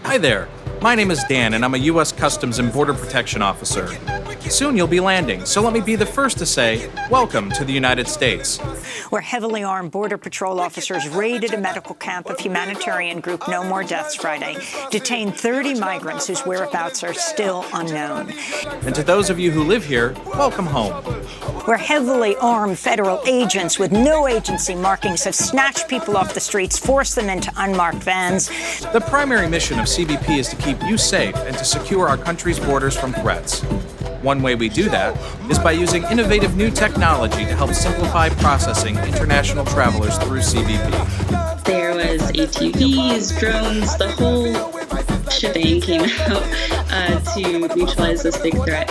Hi there. My name is Dan, and I'm a U.S. Customs and Border Protection Officer. Soon you'll be landing, so let me be the first to say, welcome to the United States. Where heavily armed Border Patrol officers raided a medical camp of humanitarian group No More Deaths Friday, detained 30 migrants whose whereabouts are still unknown. And to those of you who live here, welcome home. Where heavily armed federal agents with no agency markings have snatched people off the streets, forced them into unmarked vans. The primary mission of CBP is to keep you safe and to secure our country's borders from threats. One way we do that is by using innovative new technology to help simplify processing international travelers through CBP. There was ATVs, drones, the whole shebang came out to neutralize this big threat.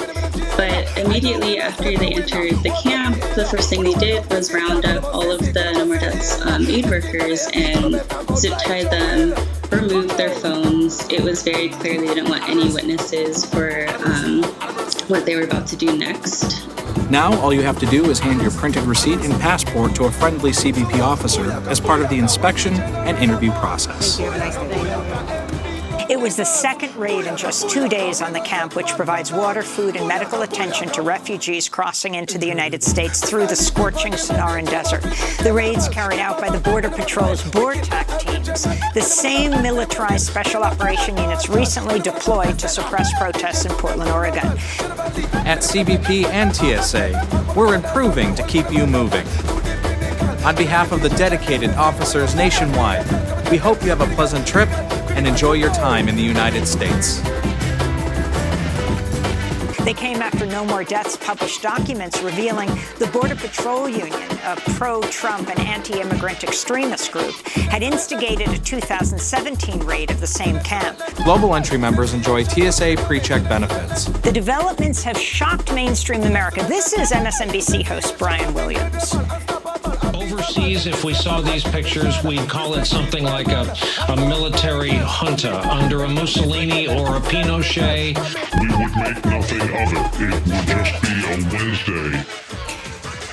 But immediately after they entered the camp, the first thing they did was round up all of the No More Deaths aid workers and zip-tied them, removed their phones. It was very clear they didn't want any witnesses for what they were about to do next. Now all you have to do is hand your printed receipt and passport to a friendly CBP officer as part of the inspection and interview process. It was the second raid in just 2 days on the camp, which provides water, food, and medical attention to refugees crossing into the United States through the scorching Sonoran Desert. The raids carried out by the Border Patrol's BORTAC teams, the same militarized special operation units recently deployed to suppress protests in Portland, Oregon. At CBP and TSA, we're improving to keep you moving. On behalf of the dedicated officers nationwide, we hope you have a pleasant trip and enjoy your time in the United States. They came after No More Deaths published documents revealing the Border Patrol Union, a pro-Trump and anti-immigrant extremist group, had instigated a 2017 raid of the same camp. Global entry members enjoy TSA pre-check benefits. The developments have shocked mainstream America. This is MSNBC host Brian Williams. Overseas, if we saw these pictures, we'd call it something like a military junta under a Mussolini or a Pinochet. We would make nothing of it. It would just be a Wednesday.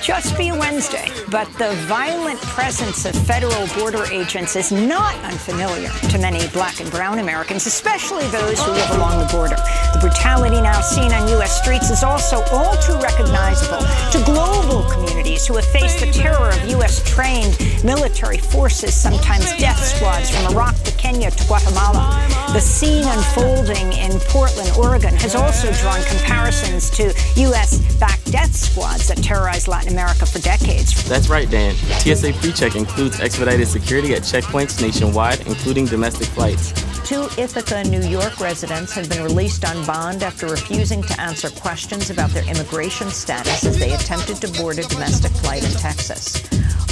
Just be a Wednesday, but the violent presence of federal border agents is not unfamiliar to many black and brown Americans, especially those who live along the border. The brutality now seen on U.S. streets is also all too recognizable to global communities who have faced the terror of U.S.-trained military forces, sometimes death squads from Iraq to Kenya to Guatemala. The scene unfolding in Portland, Oregon has also drawn comparisons to U.S.-backed death squads that terrorized Latin America for decades. That's right, Dan. TSA PreCheck includes expedited security at checkpoints nationwide, including domestic flights. 2 Ithaca, New York residents have been released on bond after refusing to answer questions about their immigration status as they attempted to board a domestic flight in Texas.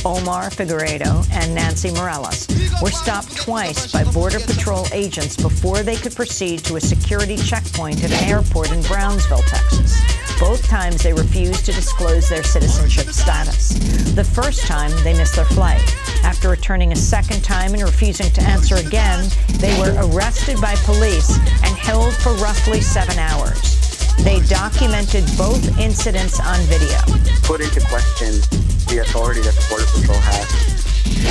Omar Figueiredo and Nancy Morales were stopped twice by Border Patrol agents before they could proceed to a security checkpoint at an airport in Brownsville, Texas. Both times they refused to disclose their citizenship status. The first time, they missed their flight. After returning a second time and refusing to answer again, they were arrested by police and held for roughly 7 hours. They documented both incidents on video. Put into question the authority that the Border Patrol has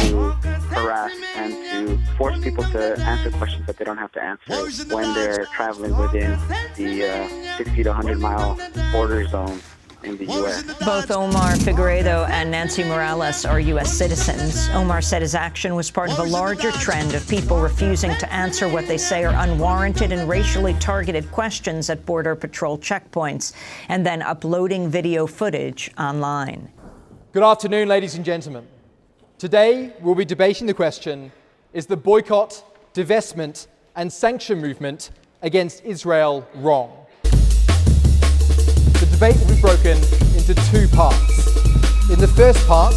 to harass and to force people to answer questions that they don't have to answer when they're traveling within the 60 to 100 mile border zone in the U.S. Both Omar Figueiredo and Nancy Morales are U.S. citizens. Omar said his action was part of a larger trend of people refusing to answer what they say are unwarranted and racially targeted questions at Border Patrol checkpoints and then uploading video footage online. Good afternoon, ladies and gentlemen. Today, we'll be debating the question, is the boycott, divestment, and sanction movement against Israel wrong? The debate will be broken into 2 parts. In the first part,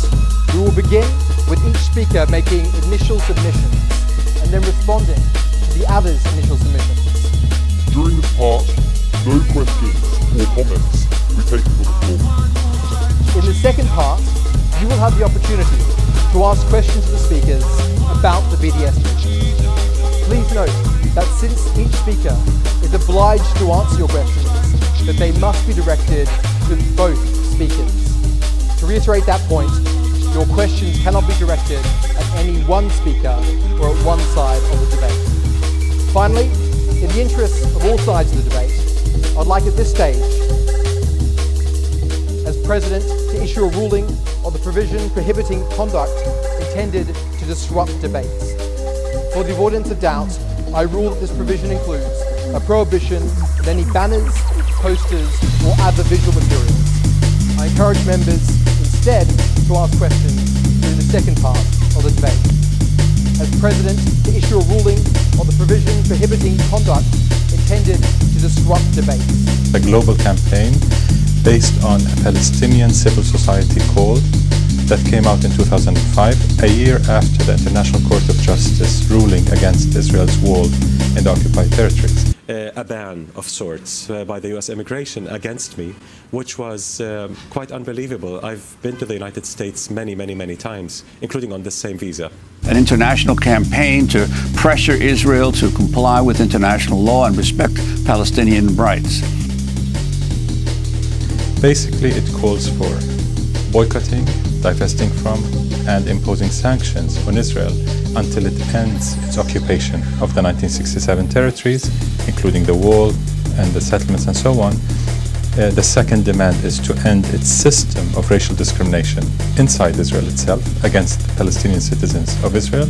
we will begin with each speaker making initial submissions and then responding to the other's initial submissions. During this part, no questions or comments will be taken from the floor. In the second part, you will have the opportunity to ask questions of the speakers about the BDS mission. Please note that since each speaker is obliged to answer your questions, that they must be directed to both speakers. To reiterate that point, your questions cannot be directed at any one speaker or at one side of the debate. Finally, in the interests of all sides of the debate, I'd like at this stage, as President, to issue a ruling on the provision prohibiting conduct intended to disrupt debates. For the avoidance of doubt, I rule that this provision includes a prohibition of any banners, posters, or other visual materials. I encourage members instead to ask questions during the second part of the debate. As President, to issue a ruling on the provision prohibiting conduct intended to disrupt debates. A global campaign based on a Palestinian civil society call that came out in 2005, a year after the International Court of Justice ruling against Israel's wall in the occupied territories. A ban of sorts by the US immigration against me, which was quite unbelievable. I've been to the United States many times, including on this same visa. An international campaign to pressure Israel to comply with international law and respect Palestinian rights. Basically, it calls for boycotting, divesting from, and imposing sanctions on Israel until it ends its occupation of the 1967 territories, including the wall and the settlements and so on. The second demand is to end its system of racial discrimination inside Israel itself against the Palestinian citizens of Israel.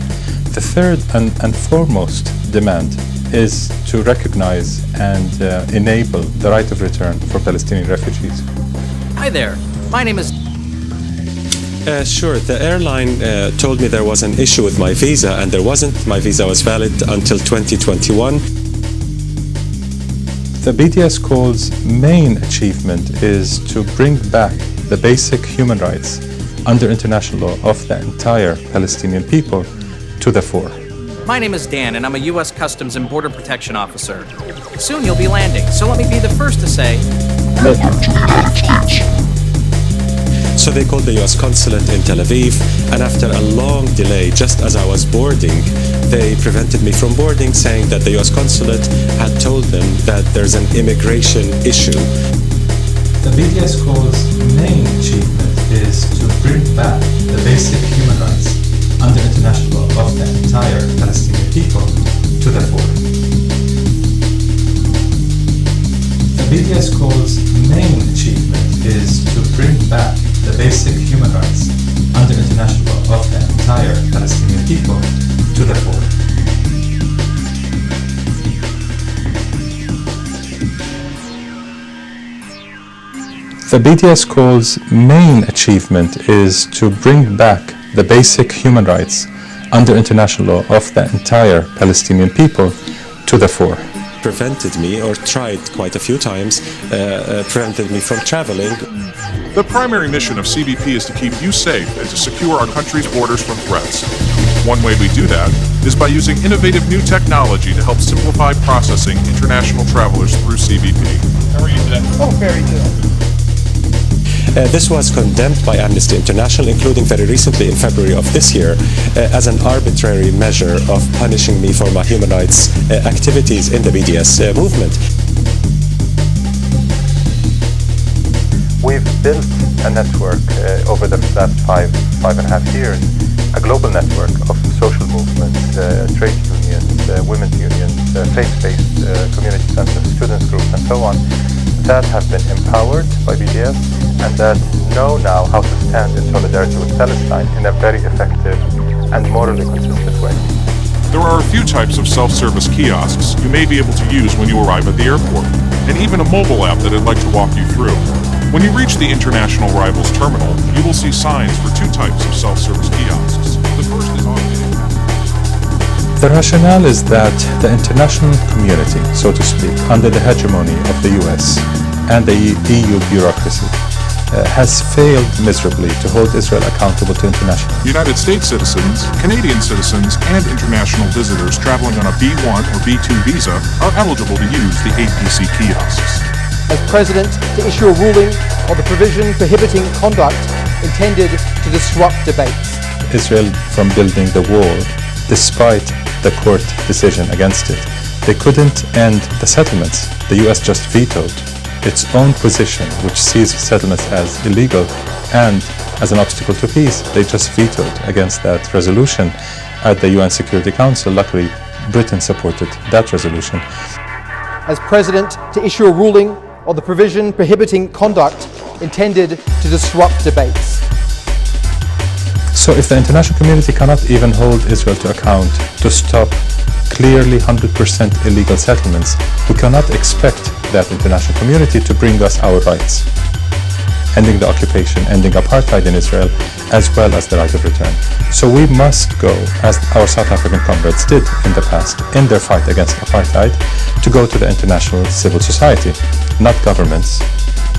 The third and foremost demand is to recognize and enable the right of return for Palestinian refugees. Hi there, my name is... Sure, the airline told me there was an issue with my visa, and there wasn't. My visa was valid until 2021. The BDS call's main achievement is to bring back the basic human rights under international law of the entire Palestinian people to the fore. My name is Dan, and I'm a U.S. Customs and Border Protection Officer. Soon you'll be landing, so let me be the first to say... So they called the US consulate in Tel Aviv, and after a long delay, just as I was boarding, they prevented me from boarding, saying that the US consulate had told them that there's an immigration issue. The BDS call's main achievement is to bring back the basic human rights under international law of the entire Palestinian people to the fore. The BDS call's main achievement is to bring back the basic human rights under international law of the entire Palestinian people to the fore. The BDS call's main achievement is to bring back the basic human rights under international law of the entire Palestinian people to the fore. Prevented me, or tried quite a few times, prevented me from traveling. The primary mission of CBP is to keep you safe and to secure our country's borders from threats. One way we do that is by using innovative new technology to help simplify processing international travelers through CBP. How are you today? Oh, very good. This was condemned by Amnesty International, including very recently in February of this year, as an arbitrary measure of punishing me for my human rights activities in the BDS movement. We've built a network over the last five and a half years, a global network of social movements, trade unions, women's unions, faith-based community centers, students groups, and so on, that have been empowered by BDS and that know now how to stand in solidarity with Palestine in a very effective and morally consistent way. There are a few types of self-service kiosks you may be able to use when you arrive at the airport, and even a mobile app that I'd like to walk you through. When you reach the International Arrivals Terminal, you will see signs for two types of self-service kiosks. The first is automated. The rationale is that the international community, so to speak, under the hegemony of the US and the EU bureaucracy, has failed miserably to hold Israel accountable to international. United States citizens, Canadian citizens, and international visitors traveling on a B1 or B2 visa are eligible to use the APC kiosks. As President, to issue a ruling on the provision prohibiting conduct intended to disrupt debates. Israel from building the wall, despite the court decision against it. They couldn't end the settlements. The US just vetoed its own position, which sees settlements as illegal and as an obstacle to peace. They just vetoed against that resolution at the UN Security Council. Luckily, Britain supported that resolution. As President, to issue a ruling on the provision prohibiting conduct intended to disrupt debates. So if the international community cannot even hold Israel to account to stop clearly 100% illegal settlements, we cannot expect that international community to bring us our rights. Ending the occupation, ending apartheid in Israel, as well as the right of return. So we must go, as our South African comrades did in the past, in their fight against apartheid, to go to the international civil society, not governments,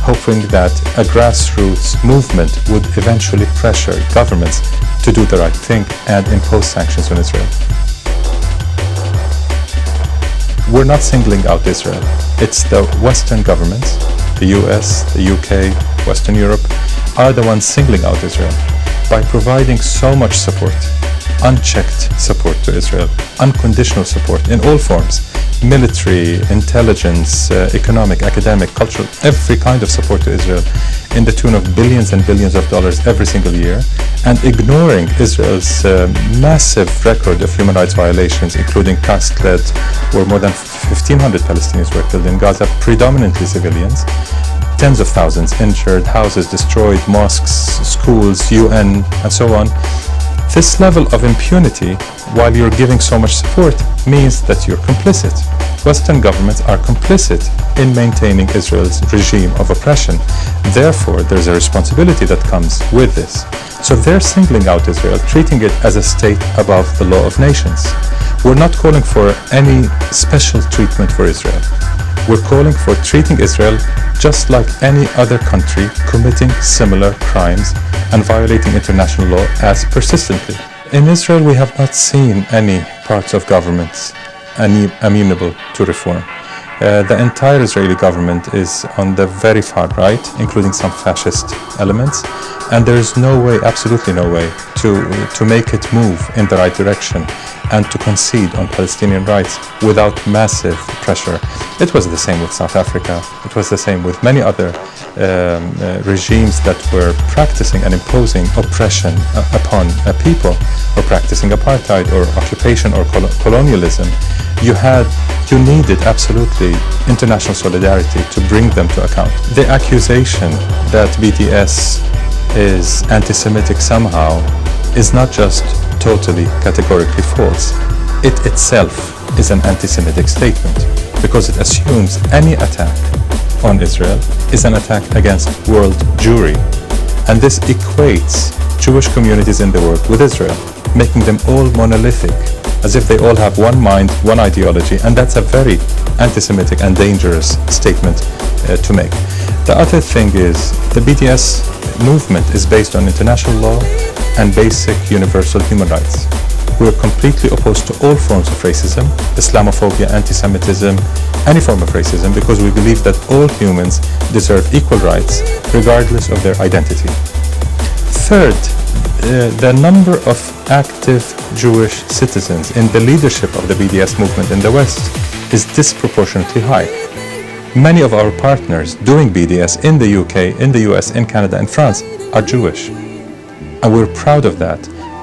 hoping that a grassroots movement would eventually pressure governments to do the right thing and impose sanctions on Israel. We're not singling out Israel. It's the Western governments, the US, the UK, Western Europe, are the ones singling out Israel by providing so much support, unchecked support to Israel, unconditional support in all forms, military, intelligence, economic, academic, cultural, every kind of support to Israel in the tune of billions and billions of dollars every single year, and ignoring Israel's massive record of human rights violations, including Cast-led, where more than 1,500 Palestinians were killed in Gaza, predominantly civilians, tens of thousands injured, houses destroyed, mosques, schools, UN, and so on. This level of impunity, while you're giving so much support, means that you're complicit. Western governments are complicit in maintaining Israel's regime of oppression. Therefore, there's a responsibility that comes with this. So they're singling out Israel, treating it as a state above the law of nations. We're not calling for any special treatment for Israel. We're calling for treating Israel just like any other country committing similar crimes and violating international law as persistently. In Israel, we have not seen any parts of governments amenable to reform. The entire Israeli government is on the very far right, including some fascist elements, and there is no way, absolutely no way, to make it move in the right direction and to concede on Palestinian rights without massive pressure. It was the same with South Africa. It was the same with many other regimes that were practicing and imposing oppression upon a people, or practicing apartheid or occupation or colonialism. You needed absolutely international solidarity to bring them to account. The accusation that BDS is anti-Semitic somehow is not just totally categorically false. It itself is an anti-Semitic statement because it assumes any attack on Israel is an attack against world Jewry. And this equates Jewish communities in the world with Israel, making them all monolithic, as if they all have one mind, one ideology, and that's a very anti-Semitic and dangerous statement to make. The other thing is the BDS movement is based on international law and basic universal human rights. We are completely opposed to all forms of racism, Islamophobia, anti-Semitism, any form of racism, because we believe that all humans deserve equal rights regardless of their identity. Third, the number of active Jewish citizens in the leadership of the BDS movement in the West is disproportionately high. Many of our partners doing BDS in the UK, in the US, in Canada, and France are Jewish. And we're proud of that.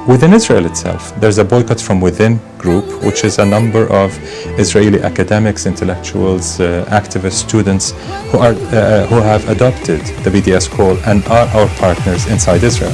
Within Israel itself, there's a boycott from within group, which is a number of Israeli academics, intellectuals, activists, students who have adopted the BDS call and are our partners inside Israel.